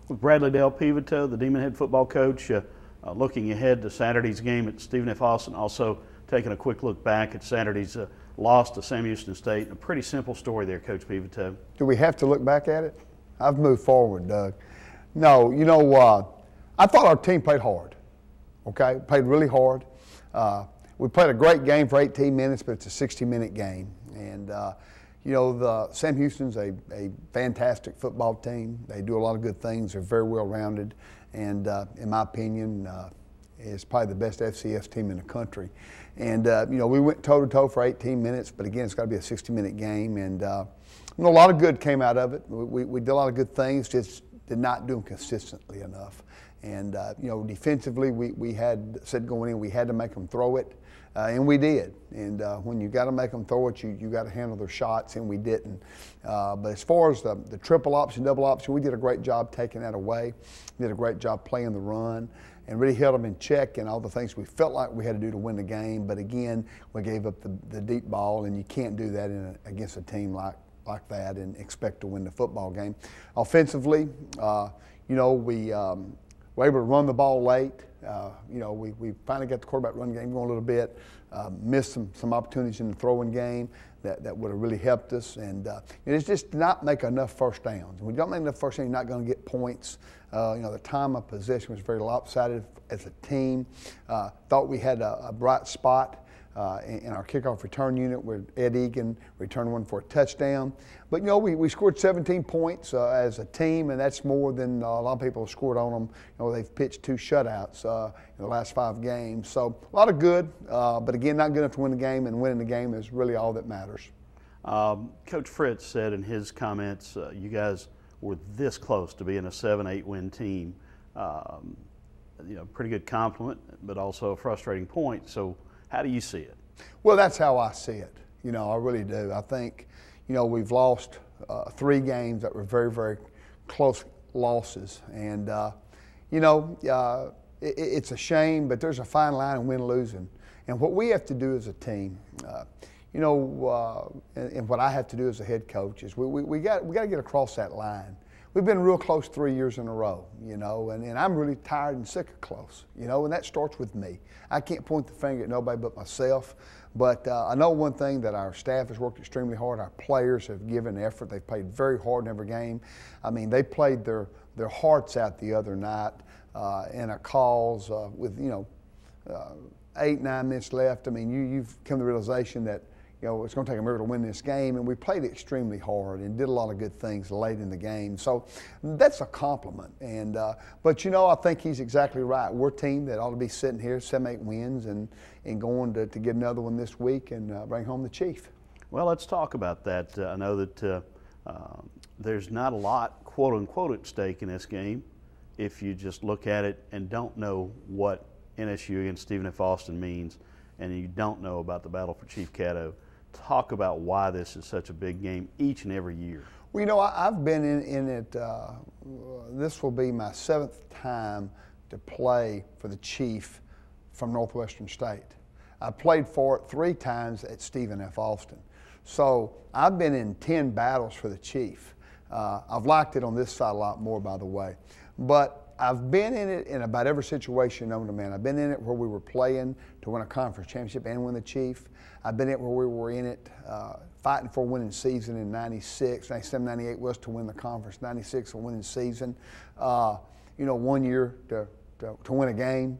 with Bradley Dale Peveto, the Demon Head football coach, looking ahead to Saturday's game at Stephen F. Austin, also taking a quick look back at Saturday's loss to Sam Houston State. A pretty simple story there, Coach Peveto. Do we have to look back at it? I've moved forward, Doug. No, you know, I thought our team played hard, okay? Played really hard. We played a great game for 18 minutes, but it's a 60-minute game. And, you know, Sam Houston's a fantastic football team. They do a lot of good things. They're very well-rounded. And, in my opinion, is probably the best FCS team in the country. And, you know, we went toe-to-toe for 18 minutes, but again, it's got to be a 60-minute game. And, you know, a lot of good came out of it. We did a lot of good things, just did not do them consistently enough. And, you know, defensively, we had said going in, we had to make them throw it, and we did. And when you got to make them throw it, you got to handle their shots, and we didn't. But as far as the triple option, double option, we did a great job taking that away. We did a great job playing the run and really held them in check and all the things we felt like we had to do to win the game. But again, we gave up the deep ball, and you can't do that against a team like that and expect to win the football game. Offensively, you know, we were able to run the ball late. You know, we finally got the quarterback run game going a little bit. Missed some opportunities in the throwing game that would have really helped us. And it's just not make enough first downs. When you don't make enough first downs, you're not going to get points. You know, the time of possession was very lopsided as a team. Thought we had a bright spot in our kickoff return unit where Ed Egan returned one for a touchdown. But, you know, we scored 17 points as a team, and that's more than a lot of people have scored on them. You know, they've pitched 2 shutouts in the last 5 games. So a lot of good, but again, not good enough to win the game, and winning the game is really all that matters. Coach Fritz said in his comments, you guys were this close to being a 7-8 win team. You know, pretty good compliment, but also a frustrating point. So how do you see it? Well, that's how I see it. You know, I really do. I think, you know, we've lost 3 games that were very, very close losses. And, you know, it's a shame, but there's a fine line in win-losing. And what we have to do as a team, you know, and what I have to do as a head coach is we got to get across that line. We've been real close 3 years in a row, you know, and I'm really tired and sick of close, you know, and that starts with me. I can't point the finger at nobody but myself, but I know one thing, that our staff has worked extremely hard. Our players have given effort. They've played very hard in every game. I mean, they played their hearts out the other night in a cause with, you know, 8, 9 minutes left. I mean, you've come to the realization that, you know, it's going to take a miracle to win this game, and we played extremely hard and did a lot of good things late in the game. So that's a compliment. And but, you know, I think he's exactly right. We're a team that ought to be sitting here 7-8 wins and going to get another one this week and bring home the Chief. Well, let's talk about that. I know that there's not a lot, quote unquote, at stake in this game if you just look at it and don't know what NSU against Stephen F. Austin means, and you don't know about the battle for Chief Caddo. Talk about why this is such a big game each and every year. Well, you know, I've been in it, this will be my 7th time to play for the Chief from Northwestern State. I played for it 3 times at Stephen F. Austin. So I've been in 10 battles for the Chief. I've liked it on this side a lot more, by the way. But I've been in it in about every situation known to man. I've been in it where we were playing to win a conference championship and win the Chief. I've been in it where we were in it fighting for a winning season in 96. 97, 98 was to win the conference. 96 a winning season. You know, 1 year to win a game.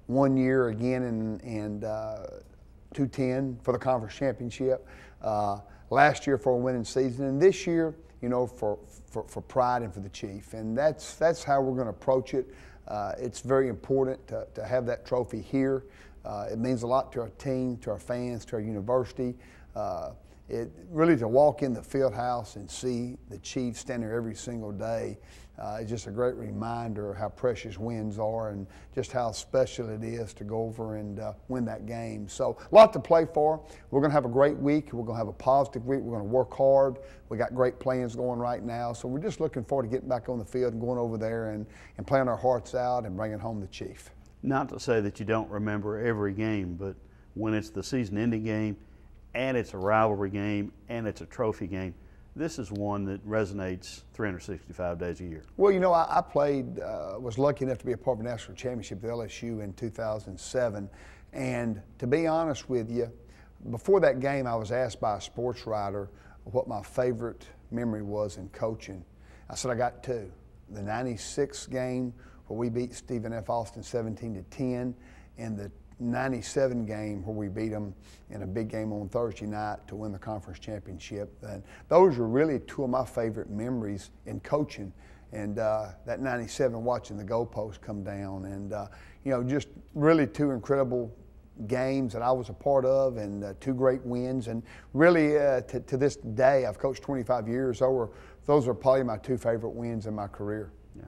1 year again in 2010 for the conference championship. Last year for a winning season. And this year, you know, for pride and for the Chief. And that's how we're going to approach it. It's very important to have that trophy here. It means a lot to our team, to our fans, to our university. It really, to walk in the field house and see the Chiefs stand there every single day is just a great reminder of how precious wins are and just how special it is to go over and win that game. So a lot to play for. We're going to have a great week. We're going to have a positive week. We're going to work hard. We got great plans going right now. So we're just looking forward to getting back on the field and going over there and playing our hearts out and bringing home the Chief. Not to say that you don't remember every game, but when it's the season-ending game and it's a rivalry game and it's a trophy game, this is one that resonates 365 days a year. Well, you know, I played, was lucky enough to be a part of a national championship at LSU in 2007. And to be honest with you, before that game, I was asked by a sports writer what my favorite memory was in coaching. I said I got two. The 96 game where we beat Stephen F. Austin 17-10, and the 97 game where we beat them in a big game on Thursday night to win the conference championship. And those are really two of my favorite memories in coaching. And that 97, watching the goalpost come down, and you know, just really two incredible games that I was a part of, and two great wins. And really, to this day, I've coached 25 years. Those are probably my two favorite wins in my career. Yeah,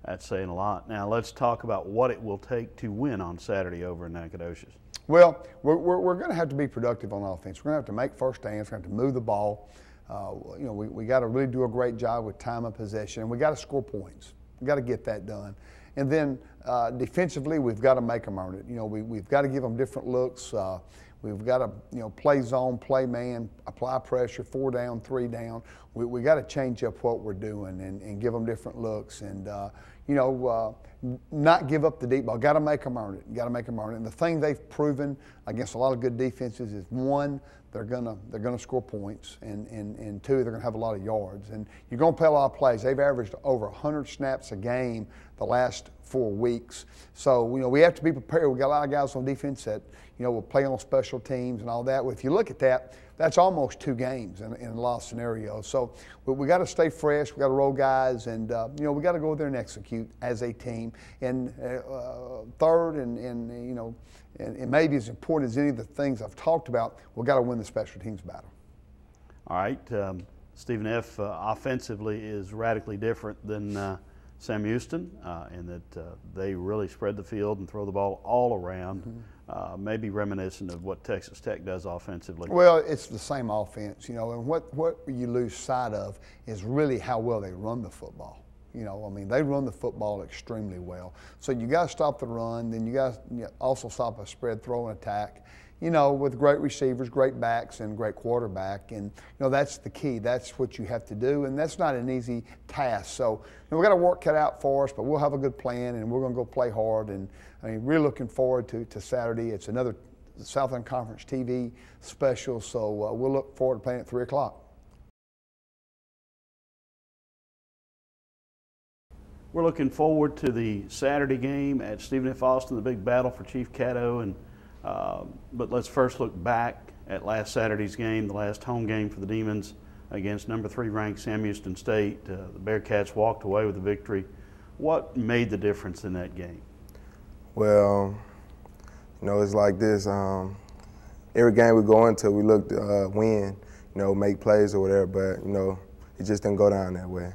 that's saying a lot. Now let's talk about what it will take to win on Saturday over in Nacogdoches. Well, we're going to have to be productive on offense. We're going to have to make first downs. We're going to have to move the ball. You know, we got to really do a great job with time of possession, and we got to score points. We got to get that done. And then defensively, we've got to make them earn it. You know, we've got to give them different looks. We've got to, you know, play zone, play man, apply pressure, 4 down, 3 down. We got to change up what we're doing and give them different looks, and you know, not give up the deep ball. Got to make them earn it. Got to make them earn it. And the thing they've proven against a lot of good defenses is, one, they're gonna score points, and two, they're gonna have a lot of yards. And you're gonna play a lot of plays. They've averaged over 100 snaps a game the last 4 weeks. So, you know, we have to be prepared. We got a lot of guys on defense that, you know, will play on special teams and all that. If you look at that, that's almost 2 games in a lot of scenarios. So we got to stay fresh. We got to roll guys, and you know, we got to go there and execute as a team. And third, and you know, and maybe as important as any of the things I've talked about, we got to win the special teams battle. All right, Stephen F. Offensively is radically different than Sam Houston, in that they really spread the field and throw the ball all around. Maybe reminiscent of what Texas Tech does offensively. Well, it's the same offense, you know, and what you lose sight of is really how well they run the football. You know, I mean, they run the football extremely well. So you got to stop the run, then you got to also stop a spread throw and attack, you know, with great receivers, great backs, and great quarterback. And, you know, that's the key. That's what you have to do, and that's not an easy task. So, you know, we got a work cut out for us, but we'll have a good plan, and we're going to go play hard. And, I mean, really looking forward to Saturday. It's another Southland Conference TV special, so we'll look forward to playing at 3 o'clock. We're looking forward to the Saturday game at Stephen F. Austin, the big battle for Chief Caddo. And but let's first look back at last Saturday's game, the last home game for the Demons against number 3 ranked Sam Houston State. The Bearcats walked away with the victory. What made the difference in that game? Well, you know, it's like this. Every game we go into, we look to win, you know, make plays or whatever, but, you know, it just didn't go down that way.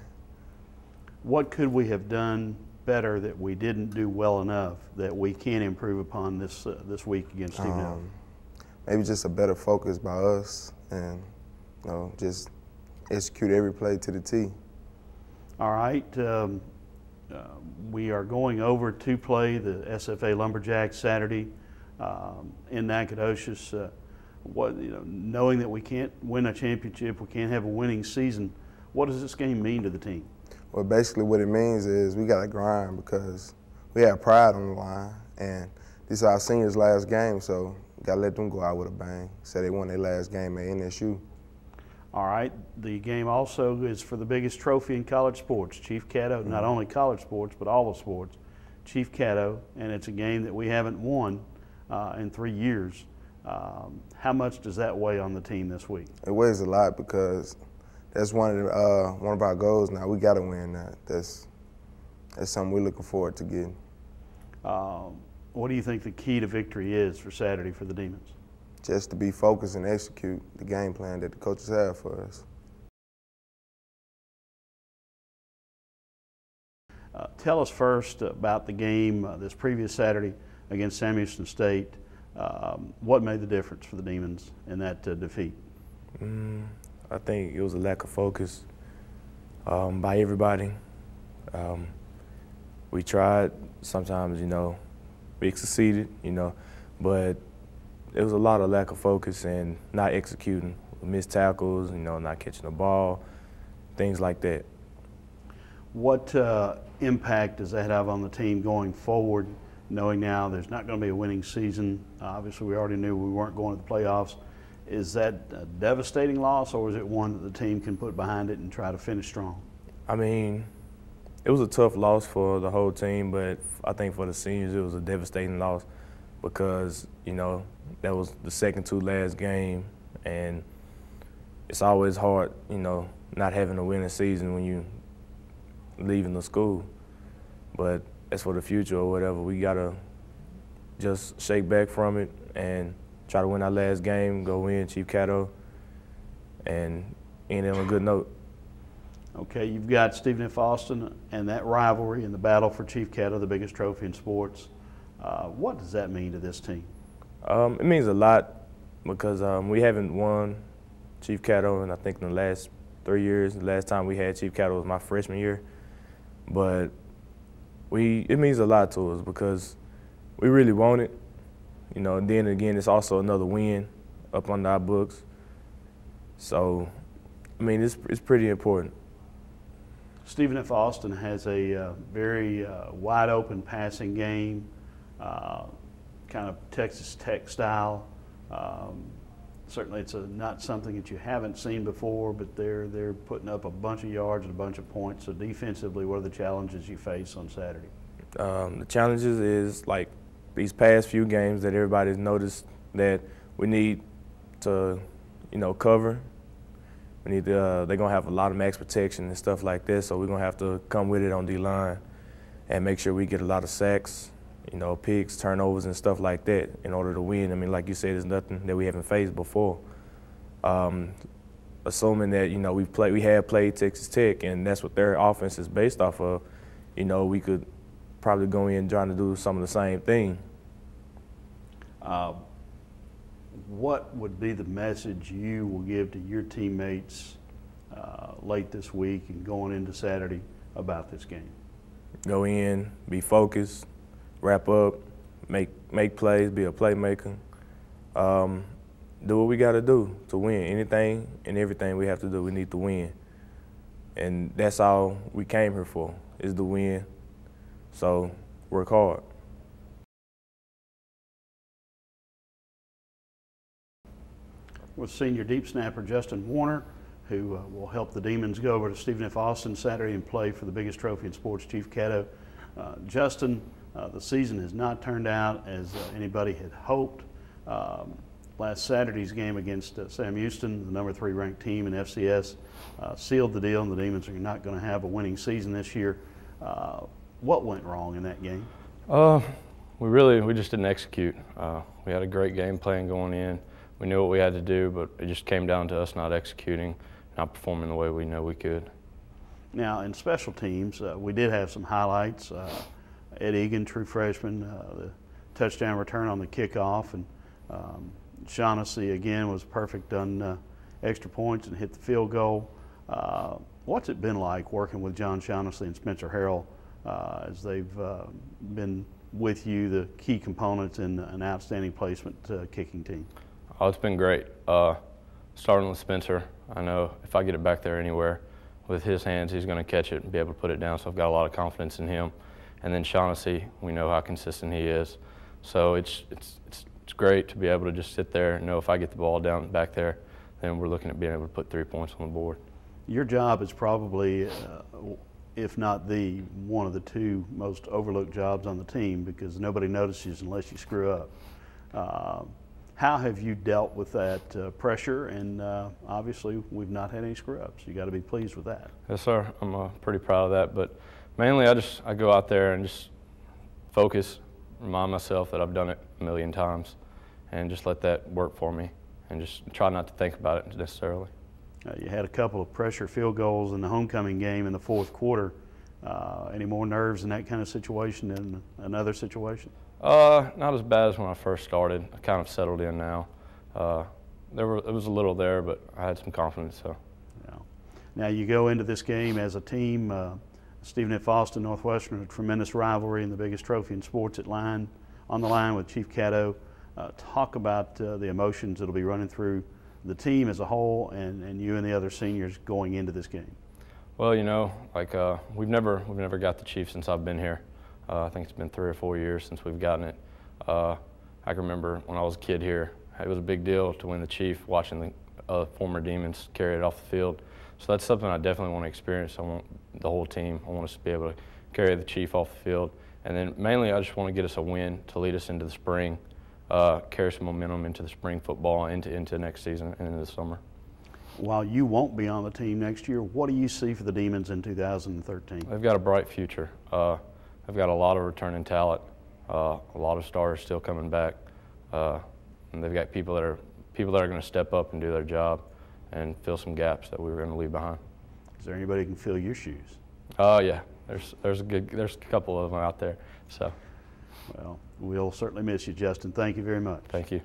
What could we have done better that we didn't do well enough that we can improve upon this week against Stephen F? Maybe just a better focus by us, and, you know, just execute every play to the T. All right. We are going over to play the SFA Lumberjacks Saturday in Nacogdoches. Knowing that we can't win a championship, we can't have a winning season, what does this game mean to the team? Well, basically what it means is we got to grind because we have pride on the line, and this is our seniors' last game, so we got to let them go out with a bang. Say they won their last game at NSU. All right. The game also is for the biggest trophy in college sports, Chief Caddo, not only college sports, but all the sports, Chief Caddo, and it's a game that we haven't won in 3 years. How much does that weigh on the team this week? It weighs a lot because that's one of our goals now. We got to win that. That's something we're looking forward to getting. What do you think the key to victory is for Saturday for the Demons? Just to be focused and execute the game plan that the coaches have for us. Tell us first about the game this previous Saturday against Sam Houston State. What made the difference for the Demons in that defeat? I think it was a lack of focus by everybody. We tried. Sometimes, you know, we succeeded, you know, but it was a lot of lack of focus and not executing. missed tackles, not catching the ball, things like that. What impact does that have on the team going forward, knowing now there's not going to be a winning season? Obviously, we already knew we weren't going to the playoffs. Is that a devastating loss, or is it one that the team can put behind it and try to finish strong? I mean, it was a tough loss for the whole team, but I think for the seniors it was a devastating loss because, that was the second to last game, and it's always hard, not having a winning season when you leaving the school. But as for the future or whatever, we got to just shake back from it and try to win our last game, go win Chief Cato, and end it on a good note. Okay, you've got Stephen F. Austin and that rivalry and the battle for Chief Cato, the biggest trophy in sports. What does that mean to this team? It means a lot because we haven't won Chief Cato in I think in the last 3 years. The last time we had Chief Cato was my freshman year. But it means a lot to us because we really want it. And then again, it's also another win up under our books. So, I mean, it's pretty important. Stephen F. Austin has a very wide open passing game, kind of Texas Tech style. Certainly it's not something that you haven't seen before, but they're putting up a bunch of yards and a bunch of points. So defensively, what are the challenges you face on Saturday? The challenges is like these past few games that everybody's noticed that we need to, cover. We need to, they're gonna have a lot of max protection and stuff like this, so we're gonna have to come with it on D-line and make sure we get a lot of sacks, picks, turnovers, and stuff like that in order to win. I mean, like you said, there's nothing that we haven't faced before. Assuming that we have played Texas Tech, and that's what their offense is based off of. We could probably go in trying to do some of the same thing. What would be the message you will give to your teammates late this week and going into Saturday about this game? Go in, be focused, wrap up, make plays, be a playmaker. Do what we got to do to win. Anything and everything we have to do, we need to win. And that's all we came here for, is to win. So work hard. With senior deep snapper Justin Warner, who will help the Demons go over to Stephen F. Austin Saturday and play for the biggest trophy in sports, Chief Cato. Justin, the season has not turned out as anybody had hoped. Last Saturday's game against Sam Houston, the number 3 ranked team in FCS, sealed the deal, and the Demons are not going to have a winning season this year. What went wrong in that game? We just didn't execute. We had a great game plan going in. We knew what we had to do, but it just came down to us not executing, not performing the way we know we could. Now, in special teams, we did have some highlights. Ed Egan, true freshman, the touchdown return on the kickoff, and Shaughnessy again was perfect on extra points and hit the field goal. What's it been like working with John Shaughnessy and Spencer Harrell as they've been with you, the key components in an outstanding placement kicking team? Oh, it's been great. Starting with Spencer, I know if I get it back there anywhere, with his hands, he's going to catch it and be able to put it down, so I've got a lot of confidence in him. And then Shaughnessy, we know how consistent he is. So it's great to be able to just sit there and know if I get the ball down back there, then we're looking at being able to put 3 points on the board. Your job is probably, if not the, one of the 2 most overlooked jobs on the team because nobody notices unless you screw up. How have you dealt with that pressure? And obviously, we've not had any screw-ups. You got to be pleased with that. Yes, sir. I'm pretty proud of that. But mainly, I go out there and just focus, remind myself that I've done it a million times, and just let that work for me, and just try not to think about it necessarily. You had a couple of pressure field goals in the homecoming game in the 4th quarter. Any more nerves in that kind of situation than another situation? Not as bad as when I first started. I kind of settled in now. It was a little there, but I had some confidence. So. Yeah. Now you go into this game as a team. Stephen F. Austin, Northwestern, a tremendous rivalry and the biggest trophy in sports on the line with Chief Cato. Talk about the emotions that'll be running through the team as a whole and you and the other seniors going into this game? Well, you know, like we've never got the Chief since I've been here. I think it's been 3 or 4 years since we've gotten it. I can remember when I was a kid here, it was a big deal to win the Chief, watching the former Demons carry it off the field. So that's something I definitely want to experience. I want the whole team. I want us to be able to carry the Chief off the field. And then mainly I just want to get us a win to lead us into the spring, carry some momentum into the spring football, into next season and into the summer. While you won't be on the team next year, what do you see for the Demons in 2013? They've got a bright future. They've got a lot of returning talent, a lot of stars still coming back, and they've got people that are going to step up and do their job and fill some gaps that we were going to leave behind. Is there anybody who can fill your shoes? Yeah, there's a couple of them out there. So, well, we'll certainly miss you, Justin. Thank you very much. Thank you.